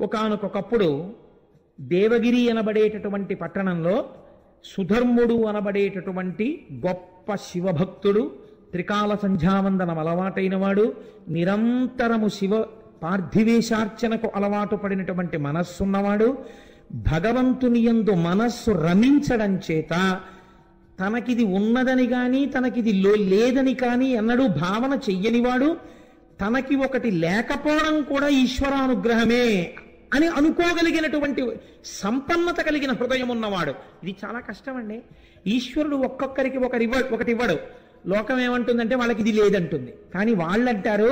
ఒకానొకప్పుడు దేవగిరి అనబడేటటువంటి పట్టణంలో సుధర్ముడు అనబడేటటువంటి గొప్ప శివభక్తుడు, త్రికాల సంధ్యావందనం అలవాటైన వాడు, నిరంతరము శివ పార్థివేశార్చనకు అలవాటు పడినటువంటి మనస్సున్నవాడు, భగవంతుని యందు మనస్సు రమించడం చేత తనకిది ఉన్నదని కానీ తనకిది లేదని కానీ ఎన్నడూ భావన చెయ్యనివాడు, తనకి ఒకటి లేకపోవడం కూడా ఈశ్వరానుగ్రహమే అని అనుకోగలిగినటువంటి సంపన్నత కలిగిన హృదయం ఉన్నవాడు. ఇది చాలా కష్టం అండి. ఈశ్వరుడు ఒక్కొక్కరికి ఒకటి ఇవ్వడు. లోకం ఏమంటుందంటే వాళ్ళకి ఇది లేదంటుంది. కానీ వాళ్ళంటారు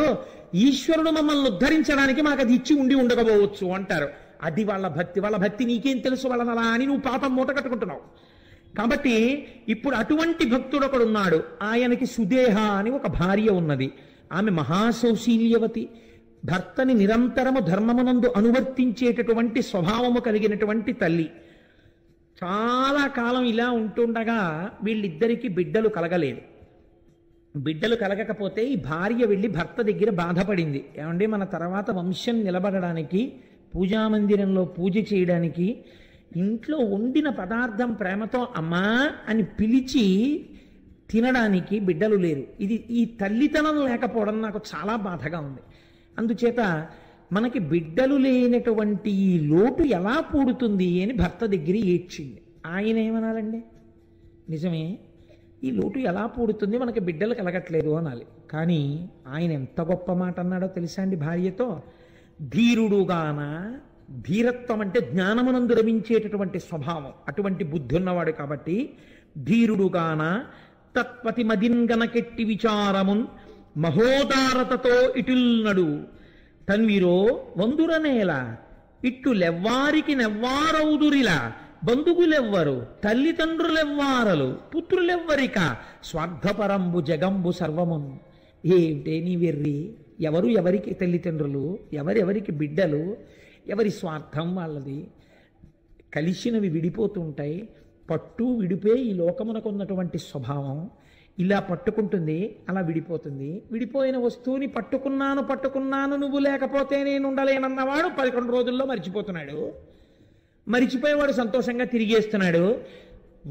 ఈశ్వరుడు మమ్మల్ని ఉద్ధరించడానికి మాకు అది ఇచ్చి ఉండకపోవచ్చు అంటారు. అది వాళ్ళ భక్తి. వాళ్ళ భక్తి నీకేం తెలుసు వాళ్ళనలా అని నువ్వు పాపం మూట కట్టుకుంటున్నావు. కాబట్టి ఇప్పుడు అటువంటి భక్తుడు ఒకడున్నాడు. ఆయనకి సుదేహ అని ఒక భార్య ఉన్నది. ఆమె మహాసౌశీల్యవతి, భర్తని నిరంతరము ధర్మమునందు అనువర్తించేటటువంటి స్వభావము కలిగినటువంటి తల్లి. చాలా కాలం ఇలా ఉంటుండగా వీళ్ళిద్దరికీ బిడ్డలు కలగలేదు. బిడ్డలు కలగకపోతే ఈ భార్య వెళ్ళి భర్త దగ్గర బాధపడింది. ఏమంటే మన తర్వాత వంశం నిలబడడానికి, పూజామందిరంలో పూజ చేయడానికి ఇంట్లో వండిన పదార్థం ప్రేమతో అమ్మా అని పిలిచి తినడానికి బిడ్డలు లేరు. ఈ తల్లితనం లేకపోవడం నాకు చాలా బాధగా ఉంది. అందుచేత మనకి బిడ్డలు లేనటువంటి ఈ లోటు ఎలా పూడుతుంది అని భర్త దగ్గర ఏడ్చింది. ఆయన ఏమనాలండి? నిజమే, ఈ లోటు ఎలా పూడుతుంది, మనకి బిడ్డలు కలగట్లేదు అనాలి. కానీ ఆయన ఎంత గొప్ప మాట అన్నాడో తెలుసా అండి భార్యతో? ధీరుడుగాన, ధీరత్వం అంటే జ్ఞానమునందు రమించేటటువంటి స్వభావం, అటువంటి బుద్ధి ఉన్నవాడు కాబట్టి ధీరుడుగాన తత్పతి మదింగనకెట్టి విచారమున్ మహోదారతతో ఇటుల్నడు తన్విరో వందురనేల ఇట్టు లెవ్వారికి నెవ్వారౌదురిలా బంధువులెవ్వరు తల్లిదండ్రులెవ్వారలు పుత్రులెవ్వరిక స్వార్థపరంబు జగంబు సర్వమున్. ఏమిటే నీ వెర్రి? ఎవరికి తల్లిదండ్రులు, ఎవరెవరికి బిడ్డలు, ఎవరి స్వార్థం వాళ్ళది. కలిసినవి విడిపోతుంటాయి. పట్టు విడిపే ఈ లోకమునకు ఉన్నటువంటి స్వభావం. ఇలా పట్టుకుంటుంది, అలా విడిపోతుంది. విడిపోయిన వస్తువుని పట్టుకున్నాను నువ్వు లేకపోతే నేను ఉండలేనన్నవాడు 11 రోజుల్లో మరిచిపోతున్నాడు. మరిచిపోయేవాడు సంతోషంగా తిరిగేస్తున్నాడు.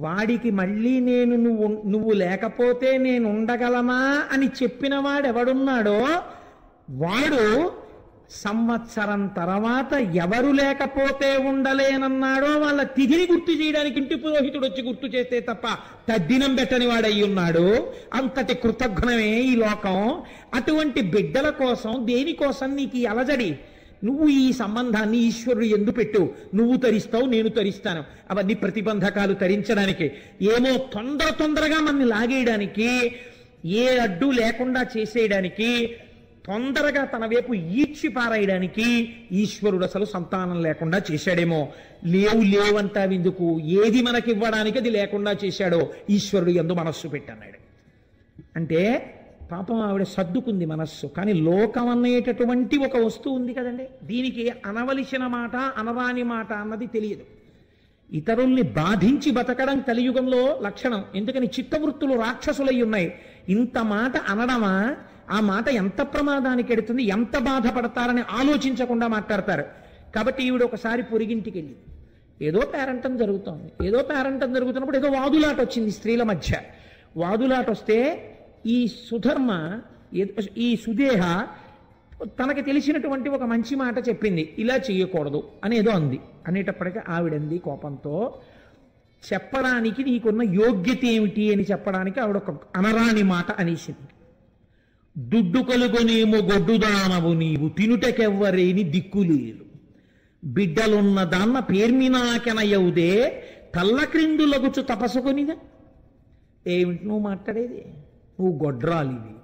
వాడికి మళ్ళీ నువ్వు లేకపోతే నేను ఉండగలమా అని చెప్పిన వాడు ఎవడున్నాడో వాడు సంవత్సరం తర్వాత ఎవరు లేకపోతే ఉండలేనన్నాడో వాళ్ళ తిథిని గుర్తు చేయడానికి ఇంటి పురోహితుడు వచ్చి గుర్తు చేస్తే తప్ప తద్దినం పెట్టని వాడయి ఉన్నాడు. అంతటి కృతజ్ఞమే ఈ లోకం. అటువంటి బిడ్డల కోసం, దేనికోసం నీకు ఈ అలజడి? నువ్వు ఈ సంబంధాన్ని ఈశ్వరుడు ఎందు పెట్టు. నువ్వు తరిస్తావు, నేను తరిస్తాను. అవన్నీ ప్రతిబంధకాలు తరించడానికి, ఏమో తొందరగా మనల్ని లాగేయడానికి, ఏ అడ్డు లేకుండా చేసేయడానికి, తొందరగా తన వైపు ఈడ్చి పారాయడానికి ఈశ్వరుడు అసలు సంతానం లేకుండా చేశాడేమో. లేవంటావెందుకు? ఏది మనకి ఇవ్వడానికి అది లేకుండా చేశాడో ఈశ్వరుడు యందు మనస్సు పెట్టన్నాడు. అంటే పాపం ఆవిడ సర్దుకుంది మనస్సు. కానీ లోకం అనేటటువంటి ఒక వస్తువు ఉంది కదండి, దీనికి అనవలసిన మాట అనరాని మాట అన్నది తెలియదు. ఇతరుల్ని బాధించి బతకడం కలియుగంలో లక్షణం. ఎందుకని చిత్తవృత్తులు రాక్షసులై ఉన్నాయి. ఇంత మాట అనడమా? ఆ మాట ఎంత ప్రమాదానికి ఎడుతుంది, ఎంత బాధపడతారని ఆలోచించకుండా మాట్లాడతారు. కాబట్టి ఈవిడ ఒకసారి పొరిగింటికి వెళ్ళింది. ఏదో పేరంటం జరుగుతున్నప్పుడు ఏదో వాదులాట వచ్చింది స్త్రీల మధ్య. వాదులాట వస్తే ఈ సుదేహ తనకి తెలిసినటువంటి ఒక మంచి మాట చెప్పింది. ఇలా చెయ్యకూడదు అనేదో అంది. అనేటప్పటికీ ఆవిడంది కోపంతో, చెప్పడానికి నీకున్న యోగ్యత ఏమిటి అని చెప్పడానికి ఆవిడ ఒక అనరాని మాట అనేసింది. దుడ్డు కలుగొనేమో గొడ్డుదానవు నీవు తినుటకెవ్వరేని దిక్కులేరు బిడ్డలున్న దాన్న పేర్మినాకెనయవుదే తల్ల క్రిందులగుచు తపసుకొనిదా. ఏమిటి నువ్వు మాట్లాడేది? నువ్వు గొడ్రాలివి.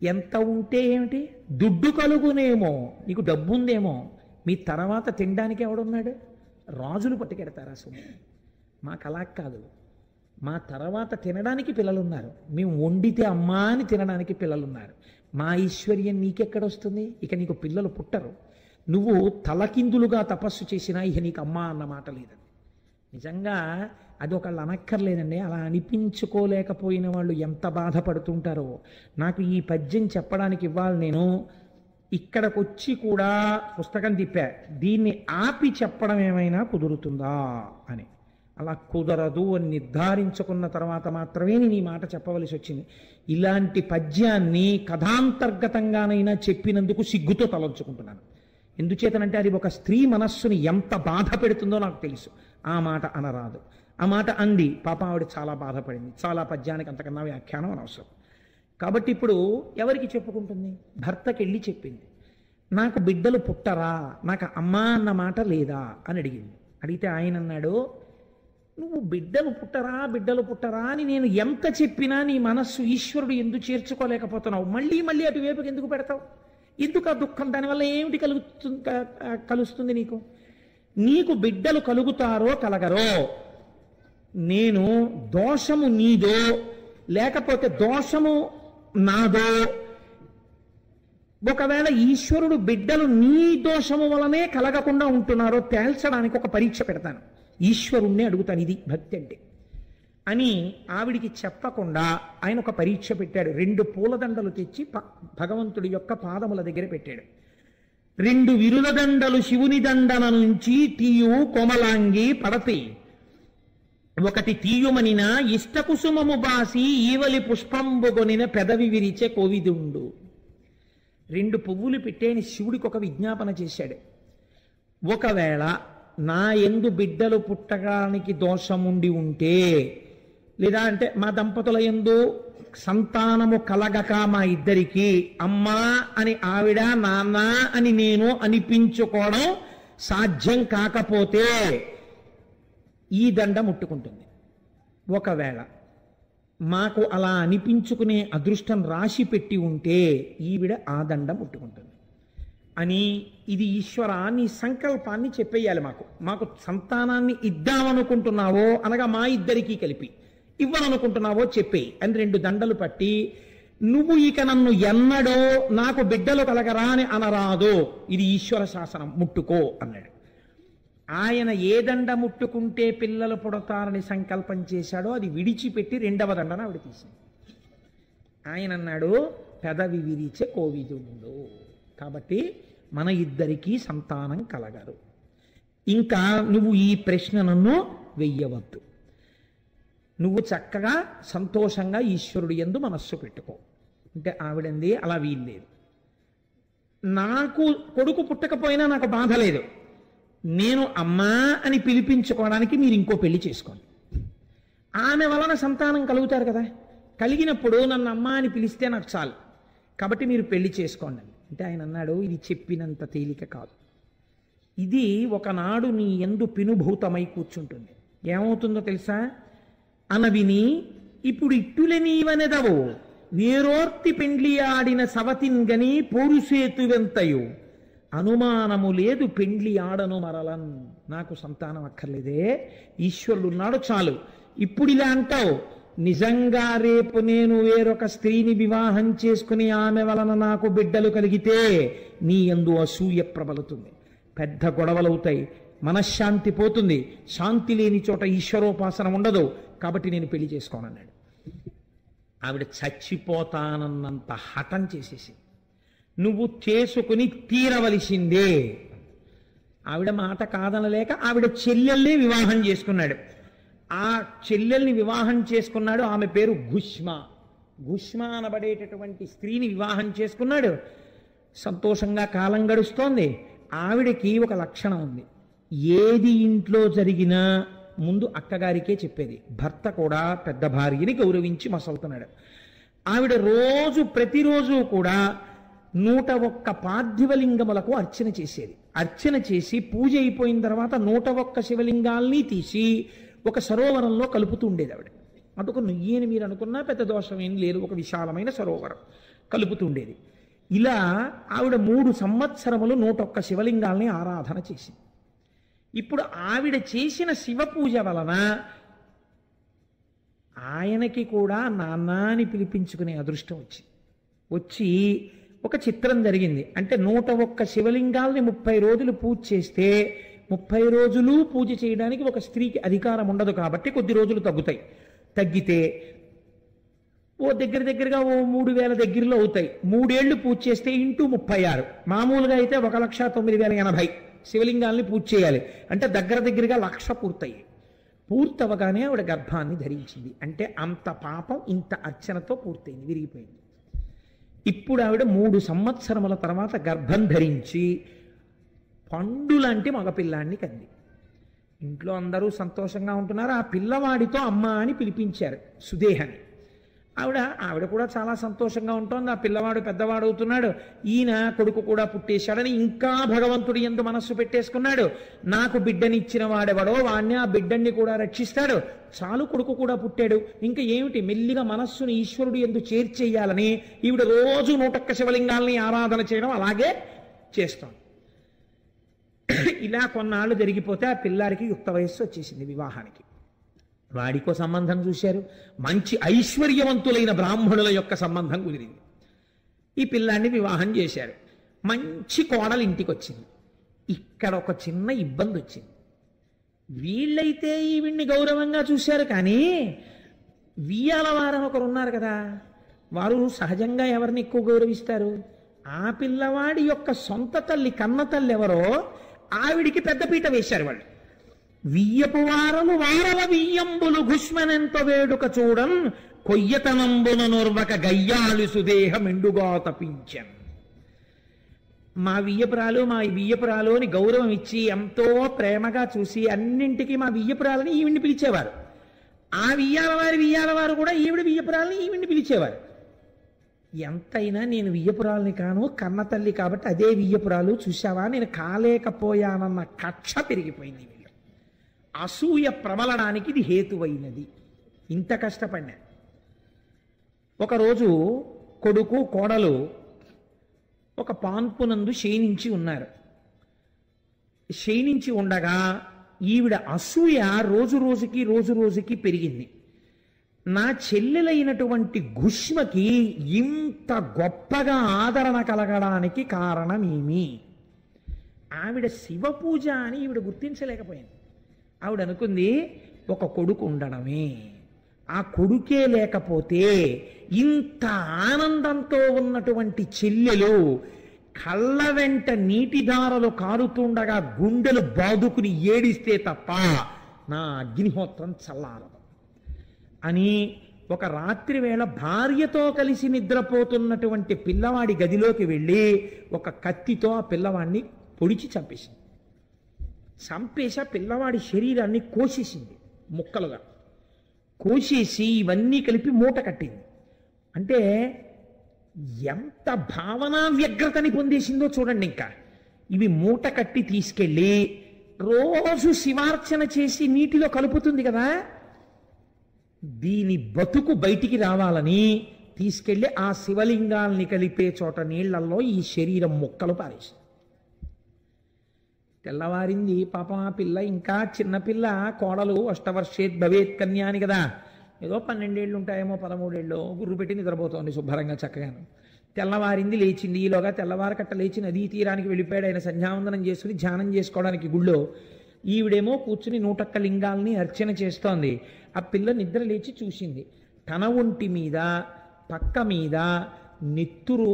ఎంత ఉంటే ఏమిటి? దుడ్డు కలుగునేమో, నీకు డబ్బు ఉందేమో, మీ తర్వాత తినడానికి ఎవడున్నాడు? రాజులు పట్టుకెడతారు అసలు. మాకు అలా కాదు. మా తర్వాత తినడానికి పిల్లలున్నారు. మేము వండితే అమ్మా అని తినడానికి పిల్లలున్నారు. మా ఐశ్వర్యం నీకెక్కడొస్తుంది? ఇక నీకు పిల్లలు పుట్టరు. నువ్వు తలకిందులుగా తపస్సు చేసినా ఇక నీకు అమ్మా అన్న మాట లేదండి. నిజంగా అది ఒకళ్ళు అనక్కర్లేదండి. అలా అనిపించుకోలేకపోయిన వాళ్ళు ఎంత బాధపడుతుంటారో. నాకు ఈ పద్యం చెప్పడానికి ఇవ్వాలి నేను ఇక్కడికొచ్చి కూడా పుస్తకం తిప్పా, దీన్ని ఆపి చెప్పడం ఏమైనా కుదురుతుందా అని. అలా కుదరదు అని నిర్ధారించుకున్న తర్వాత మాత్రమే నేను ఈ మాట చెప్పవలసి వచ్చింది. ఇలాంటి పద్యాన్ని కథాంతర్గతంగానైనా చెప్పినందుకు సిగ్గుతో తలంచుకుంటున్నాను. ఎందుచేతనంటే అది ఒక స్త్రీ మనస్సుని ఎంత బాధ పెడుతుందో నాకు తెలుసు. ఆ మాట అనరాదు. ఆ మాట అంది, పాప ఆవిడ చాలా బాధపడింది. చాలా పద్యానికి అంతకన్నా వ్యాఖ్యానం అనవసరం. కాబట్టి ఇప్పుడు ఎవరికి చెప్పుకుంటుంది? భర్తకి వెళ్ళి చెప్పింది, నాకు బిడ్డలు పుట్టరా, నాకు అమ్మ అన్న మాట లేదా అని అడిగింది. అడిగితే ఆయన అన్నాడు, నువ్వు బిడ్డలు పుట్టరా అని నేను ఎంత చెప్పినా నీ మనస్సు ఈశ్వరుడు ఎందుకు చేర్చుకోలేకపోతున్నావు? మళ్ళీ మళ్ళీ అటువైపుకి ఎందుకు పెడతావు? ఎందుకు ఆ దుఃఖం? దానివల్ల ఏమిటి కలుస్తుంది నీకు? నీకు బిడ్డలు కలుగుతారో కలగరో, నేను దోషము నీదో లేకపోతే దోషము నాదో, ఒకవేళ ఈశ్వరుడు బిడ్డలు నీ దోషము వలనే కలగకుండా ఉంటున్నారో తేల్చడానికి ఒక పరీక్ష పెడతాను, ఈశ్వరుణ్ణి అడుగుతాను, ఇది భక్తి అంటే అని ఆవిడికి చెప్పకుండా ఆయన ఒక పరీక్ష పెట్టాడు. 2 పూలదండలు తెచ్చి భగవంతుడి యొక్క పాదముల దగ్గర పెట్టాడు. 2 విరుల దండలు శివుని దండల నుంచి తీయు కోమలాంగి పడతి, ఒకటి తీయుమనిన ఇష్టకుసుమము బాసి ఈవలి పుష్పంబుగొనిన పెదవి విరిచే కోవిదుండు. 2 పువ్వులు పెట్టేని శివుడికి ఒక విజ్ఞాపన చేశాడు. ఒకవేళ నా యందు బిడ్డలు పుట్టడానికి దోషముండి ఉంటే, లేదా అంటే మా దంపతుల యందు సంతానము కలగక మా ఇద్దరికి అమ్మా అని ఆవిడ, నాన్న అని నేను అనిపించుకోవడం సాధ్యం కాకపోతే ఈ దండ ముట్టుకుంటుంది. ఒకవేళ మాకు అలా అనిపించుకునే అదృష్టం రాశి పెట్టి ఉంటే ఈవిడ ఆ దండ ముట్టుకుంటుంది అని, ఇది ఈశ్వర నీ సంకల్పాన్ని చెప్పేయాలి. మాకు సంతానాన్ని ఇద్దామనుకుంటున్నావో అనగా మా ఇద్దరికీ కలిపి ఇవ్వాలనుకుంటున్నావో చెప్పేయి అని 2 దండలు పట్టి, నువ్వు ఇక నన్ను ఎన్నడో నాకు బిడ్డలు కలగరా అని అనరాదు, ఇది ఈశ్వర శాసనం, ముట్టుకో అన్నాడు. ఆయన ఏ దండ ముట్టుకుంటే పిల్లలు పుడతారని సంకల్పం చేశాడో అది విడిచిపెట్టి 2వ దండన ఆవిడ తీసింది. ఆయన అన్నాడు, పెదవి విరిచే కోవిదుండు, కాబట్టి మన ఇద్దరికీ సంతానం కలగరు, ఇంకా నువ్వు ఈ ప్రశ్న నన్ను వెయ్యవద్దు, నువ్వు చక్కగా సంతోషంగా ఈశ్వరుడు యందు మనస్సు పెట్టుకో అంటే ఆవిడంది, అలా వీల్లేదు, నాకు కొడుకు పుట్టకపోయినా నాకు బాధ లేదు, నేను అమ్మా అని పిలిపించుకోవడానికి మీరు ఇంకో పెళ్లి చేసుకోండి, ఆమె వలన సంతానం కలుగుతారు కదా, కలిగినప్పుడు నన్ను అమ్మా అని పిలిస్తే నాకు చాలు, కాబట్టి మీరు పెళ్లి చేసుకోండి అంటే ఆయన అన్నాడు, ఇది చెప్పినంత తేలిక కాదు, ఇది ఒకనాడు నీ యందు పినుభూతమై కూర్చుంటుంది. ఏమవుతుందో తెలుసా? అనవిని ఇప్పుడు ఇట్టులే నీవనెదవు వేరోర్తి పెండ్లి ఆడిన సవతిన్గని పోరుసేతువెంతయు అనుమానము లేదు పెండ్లి ఆడను మరలన్. నాకు సంతానం అక్కర్లేదే, ఈశ్వరుడు ఉన్నాడు చాలు. ఇప్పుడు ఇలా అంటావు, నిజంగా రేపు నేను వేరొక స్త్రీని వివాహం చేసుకుని ఆమె వలన నాకు బిడ్డలు కలిగితే నీ యందు అసూయ ప్రబలుతుంది, పెద్ద గొడవలవుతాయి, మనశ్శాంతి పోతుంది, శాంతి లేని చోట ఈశ్వరోపాసన ఉండదు, కాబట్టి నేను పెళ్లి చేసుకోనన్నాడు. ఆవిడ చచ్చిపోతానన్నంత హఠం చేసేసి, నువ్వు చేసుకుని తీరవలసిందే. ఆవిడ మాట కాదనలేక ఆవిడ చెల్లెల్ని వివాహం చేసుకున్నాడు. ఆ చెల్లెల్ని వివాహం చేసుకున్నాడు, ఆమె పేరు గుష్మా. గుష్మా అనబడేటటువంటి స్త్రీని వివాహం చేసుకున్నాడు. సంతోషంగా కాలం గడుస్తోంది. ఆవిడకి ఒక లక్షణం ఉంది, ఏది ఇంట్లో జరిగినా ముందు అక్కగారికే చెప్పేది. భర్త కూడా పెద్ద భార్యని గౌరవించి మసలుతున్నాడు. ఆవిడ ప్రతిరోజు కూడా 101 పార్థివలింగములకు అర్చన చేసేది. అర్చన చేసి పూజ అయిపోయిన తర్వాత 101 శివలింగాల్ని తీసి ఒక సరోవరంలో కలుపుతూ ఉండేది ఆవిడ. అదొక నుయ్యని మీరు అనుకున్నా పెద్ద దోషం ఏం లేదు, ఒక విశాలమైన సరోవరం కలుపుతూ ఉండేది. ఇలా ఆవిడ 3 సంవత్సరములు 101 శివలింగాల్ని ఆరాధన చేసింది. ఇప్పుడు ఆవిడ చేసిన శివ పూజ వలన ఆయనకి కూడా నాన్న అని పిలిపించుకునే అదృష్టం వచ్చి ఒక చిత్రం జరిగింది. అంటే 101 శివలింగాల్ని 30 రోజులు పూజ చేస్తే 30 రోజులు పూజ చేయడానికి ఒక స్త్రీకి అధికారం ఉండదు, కాబట్టి కొద్ది రోజులు తగ్గితే ఓ దగ్గరగా ఓ 3,000 దగ్గరలో అవుతాయి. 3 ఏళ్లు పూజ చేస్తే ఇంటూ 36. మామూలుగా అయితే 1,09,080 శివలింగాల్ని పూజ చేయాలి. అంటే దగ్గరగా 1,00,000 పూర్తయ్యాయి. పూర్తవగానే ఆవిడ గర్భాన్ని ధరించింది. అంటే అంత పాపం ఇంత అర్చనతో పూర్తయింది, విరిగిపోయింది. ఇప్పుడు ఆవిడ 3 సంవత్సరముల తర్వాత గర్భం ధరించి పండులాంటి మగపిల్లాన్ని కంది. ఇంట్లో అందరూ సంతోషంగా ఉంటున్నారు. ఆ పిల్లవాడితో అమ్మ అని పిలిపించారు సుదేహని. ఆవిడ కూడా చాలా సంతోషంగా ఉంటుంది. ఆ పిల్లవాడు పెద్దవాడు అవుతున్నాడు, ఈయన కొడుకు కూడా పుట్టేశాడని ఇంకా భగవంతుడి యందు మనస్సు పెట్టేసుకున్నాడు. నాకు బిడ్డనిచ్చిన వాడెవడో వాణ్ణి, ఆ బిడ్డని కూడా రక్షిస్తాడు, చాలు కొడుకు కూడా పుట్టాడు, ఇంకా ఏమిటి, మెల్లిగా మనస్సుని ఈశ్వరుడు యందు చేర్చేయాలని ఈవిడ రోజు 101 శివలింగాల్ని ఆరాధన చేయడం అలాగే చేస్తాం. ఇలా కొన్నాళ్ళు జరిగిపోతే ఆ పిల్లాడికి యుక్త వయస్సు వచ్చేసింది వివాహానికి. వాడికో సంబంధం చూశారు, మంచి ఐశ్వర్యవంతులైన బ్రాహ్మణుల యొక్క సంబంధం కుదిరింది. ఈ పిల్లాన్ని వివాహం చేశారు. మంచి కోడలు ఇంటికి వచ్చింది. ఇక్కడ ఒక చిన్న ఇబ్బంది వచ్చింది. వీళ్ళైతే ఈవిడ్ని గౌరవంగా చూశారు, కానీ వియ్యాల వారని ఒకరు ఉన్నారు కదా, వారు సహజంగా ఎవరిని ఎక్కువ గౌరవిస్తారు? ఆ పిల్లవాడి యొక్క సొంత తల్లి, కన్న తల్లి ఎవరో ఆవిడికి పెద్దపీట వేశారు వాళ్ళు. వియ్యపు వారలు వారల వియ్యంబులు గుష్మనెంత వేడుక చూడన్ కొయ్యతనంబున నొర్వక గయ్యాలి సుదేహం ఎండుగా తపించన్. మా వియ్యపురాలు అని గౌరవం ఇచ్చి ఎంతో ప్రేమగా చూసి అన్నింటికి మా వియ్యపురాలని ఈవిడ్ని పిలిచేవారు. ఆ వియ్యాల వారు కూడా ఈవిడ్ని పిలిచేవారు. ఎంతైనా నేను వియ్యపురాలని కాను, కన్న తల్లి కాబట్టి అదే వియ్యపురాలు, చూశావా నేను కాలేకపోయానన్న కక్ష పెరిగిపోయింది. వీళ్ళు అసూయ ప్రబలడానికి ఇది హేతువైనది. ఇంత కష్టపడినా ఒకరోజు కొడుకు కోడలు ఒక పాన్పునందు శయనించి ఉన్నారు. శయనించి ఉండగా ఈవిడ అసూయ రోజు రోజుకి పెరిగింది. నా చెల్లెలైనటువంటి గుష్మకి ఇంత గొప్పగా ఆదరణ కలగడానికి కారణమేమి? ఆవిడ శివ పూజ అని ఈవిడ గుర్తించలేకపోయింది. ఆవిడ అనుకుంది ఒక కొడుకు ఉండడమే, ఆ కొడుకే లేకపోతే ఇంత ఆనందంతో ఉన్నటువంటి చెల్లెలు కళ్ళ వెంట నీటిధారలు కారుతుండగా గుండెలు బాదుకుని ఏడిస్తే తప్ప నా అగ్నిహోత్రం చల్లారదు అని ఒక రాత్రి వేళ భార్యతో కలిసి నిద్రపోతున్నటువంటి పిల్లవాడి గదిలోకి వెళ్ళి ఒక కత్తితో ఆ పిల్లవాడిని పొడిచి చంపేసింది. చంపేసి ఆ పిల్లవాడి శరీరాన్ని కోసేసింది, ముక్కలుగా కోసేసి ఇవన్నీ కలిపి మూట కట్టింది. అంటే ఎంత భావనా వ్యగ్రతని పొందేసిందో చూడండి. ఇంకా ఇవి మూట కట్టి తీసుకెళ్ళి రోజు శివార్చన చేసి నీటిలో కలుపుతుంది కదా, దీని బతుకు బయటికి రావాలని తీసుకెళ్ళి ఆ శివలింగాల్ని కలిపే చోట నీళ్లలో ఈ శరీరం ముక్కలు పారేసి. తెల్లవారింది. పాపం ఆ పిల్ల ఇంకా చిన్నపిల్ల, కోడలు అష్టవర్షేత్ భవేత్ కన్యా అని కదా, ఏదో 12 ఏళ్ళు ఉంటాయేమో, 13 ఏళ్ళు, గుర్రు పెట్టి నిద్రపోతోంది శుభ్రంగా చక్కగాను. తెల్లవారింది, లేచింది. ఈలోగా తెల్లవారకట్ట లేచి నదీ తీరానికి వెళ్ళిపోయాడు. ఆయన సంధ్యావందనం చేసుకుని ధ్యానం చేసుకోవడానికి గుళ్ళో. ఈవిడేమో కూర్చుని 101 లింగాల్ని అర్చన చేస్తోంది. ఆ పిల్ల నిద్ర లేచి చూసింది, తన ఒంటి మీద పక్క మీద నెత్తురు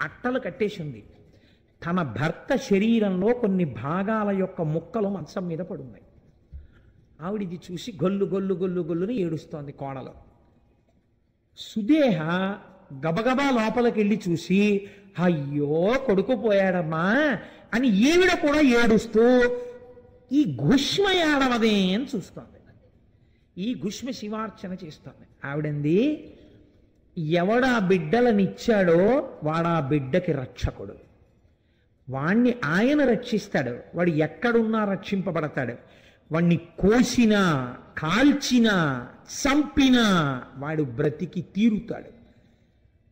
అట్టలు కట్టేసింది. తన భర్త శరీరంలో కొన్ని భాగాల యొక్క ముక్కలు మంచం మీద పడున్నాయి. ఆవిడిది చూసి గొల్లుని ఏడుస్తోంది కోడలు. సుదేహ గబగబా లోపలికి వెళ్ళి చూసి, అయ్యో కొడుకు పోయాడమ్మా అని ఈవిడ కూడా ఏడుస్తూ ఈ గుష్మ ఏడవదే అని చూస్తోంది. ఈ గుష్మ శివార్చన చేస్తోంది. ఆవిడంది, ఎవడా బిడ్డలనిచ్చాడో వాడా బిడ్డకి రక్షకుడు, వాణ్ణి ఆయన రక్షిస్తాడు, వాడు ఎక్కడున్నా రక్షింపబడతాడు, వాణ్ణి కోసినా కాల్చినా చంపినా వాడు బ్రతికి తీరుతాడు,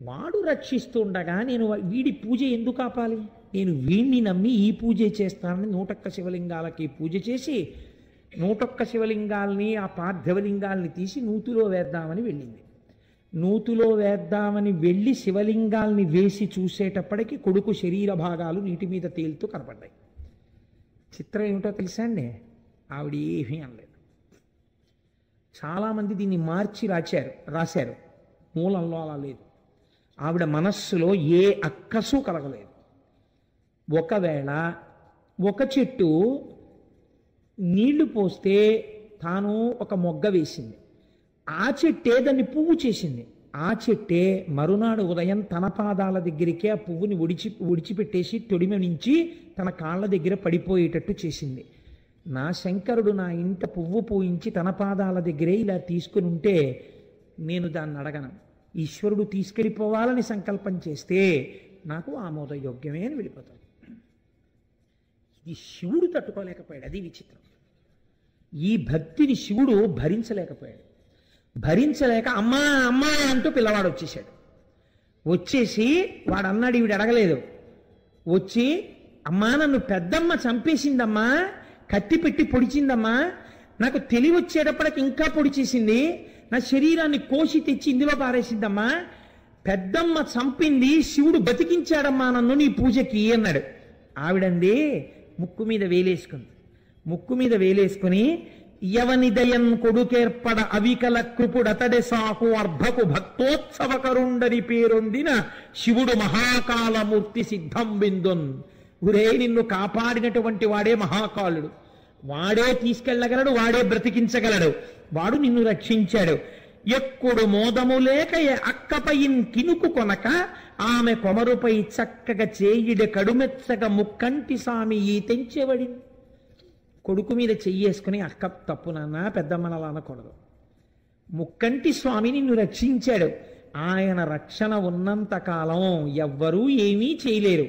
వాడు రక్షిస్తుండగా నేను వీడి పూజ ఎందుకు ఆపాలి? నేను వీణ్ణి నమ్మి ఈ పూజే చేస్తానని 101 శివలింగాలకి పూజ చేసి 101 శివలింగాల్ని, ఆ పార్థివలింగాల్ని తీసి నూతిలో వేద్దామని వెళ్ళింది. నూతిలో వేద్దామని వెళ్ళి శివలింగాల్ని వేసి చూసేటప్పటికి కొడుకు శరీర భాగాలు నీటి మీద తేలుతూ కనపడ్డాయి. చిత్రం ఏమిటో తెలుసా అండి? ఆవిడ ఏమీ అనలేదు. చాలామంది దీన్ని మార్చి రాశారు. మూలంలో అలా లేదు. ఆవిడ మనస్సులో ఏ అక్కసు కలగలేదు. ఒకవేళ ఒక చెట్టు నీళ్లు పోస్తే తాను ఒక మొగ్గ వేసింది, ఆ చెట్టే దాన్ని పువ్వు చేసింది. ఆ చెట్టే మరునాడు ఉదయం తన పాదాల దగ్గరికే ఆ పువ్వుని విడిచిపెట్టేసి తొడిమ నుంచి తన కాళ్ళ దగ్గర పడిపోయేటట్టు చేసింది. నా శంకరుడు నా ఇంట పువ్వు పూయించి తన పాదాల దగ్గరే ఇలా తీసుకుని ఉంటే నేను దాన్ని అడగను. ఈశ్వరుడు తీసుకెళ్ళిపోవాలని సంకల్పం చేస్తే నాకు ఆమోదయోగ్యమే అని వెళ్ళిపోతాను. ఇది శివుడు తట్టుకోలేకపోయాడు. అది విచిత్రం. ఈ భక్తిని శివుడు భరించలేకపోయాడు. భరించలేక అమ్మా అమ్మా అంటూ పిల్లవాడు వచ్చేసాడు. వచ్చేసి వాడు అన్నాడు, ఈవిడ అడగలేదు. వచ్చి అమ్మా నన్ను పెద్దమ్మ చంపేసిందమ్మా, కత్తి పెట్టి పొడిచిందమ్మా, నాకు తెలివి వచ్చేటప్పటికి ఇంకా పొడిచేసింది, నా శరీరాన్ని కోసి తెచ్చి ఇందులో పారేసిందమ్మా, పెద్దమ్మ చంపింది, శివుడు బతికించాడమ్మా నన్ను నీ పూజకి అన్నాడు. ఆవిడంది ముక్కు మీద వేలేసుకుంది. ముక్కు మీద వేలేసుకుని యవనిదయన్ కొడుకేర్పడ అవికల కృపుడతడే సాకు అర్భకు భక్తోత్సవకరుండని పేరొందిన శివుడు మహాకాలమూర్తి సిద్ధం బిందున్. గురే నిన్ను కాపాడినటువంటి వాడే మహాకాలుడు, వాడే తీసుకెళ్ళగలడు, వాడే బ్రతికించగలడు, వాడు నిన్ను రక్షించాడు. ఎక్కుడు మోదము లేక అక్కపైన్ కినుకు కొనక ఆమె కొమరుపై చక్కగా చేయిడ కడుమెచ్చగా ముక్కంటి స్వామి ఈ తెంచెవడింది. కొడుకు మీద చెయ్యేసుకుని అక్క తప్పు నాన్న పెద్దమ్మని అలా అనకూడదు, ముక్కంటి స్వామి నిన్ను రక్షించాడు, ఆయన రక్షణ ఉన్నంత కాలం ఎవ్వరూ ఏమీ చేయలేరు.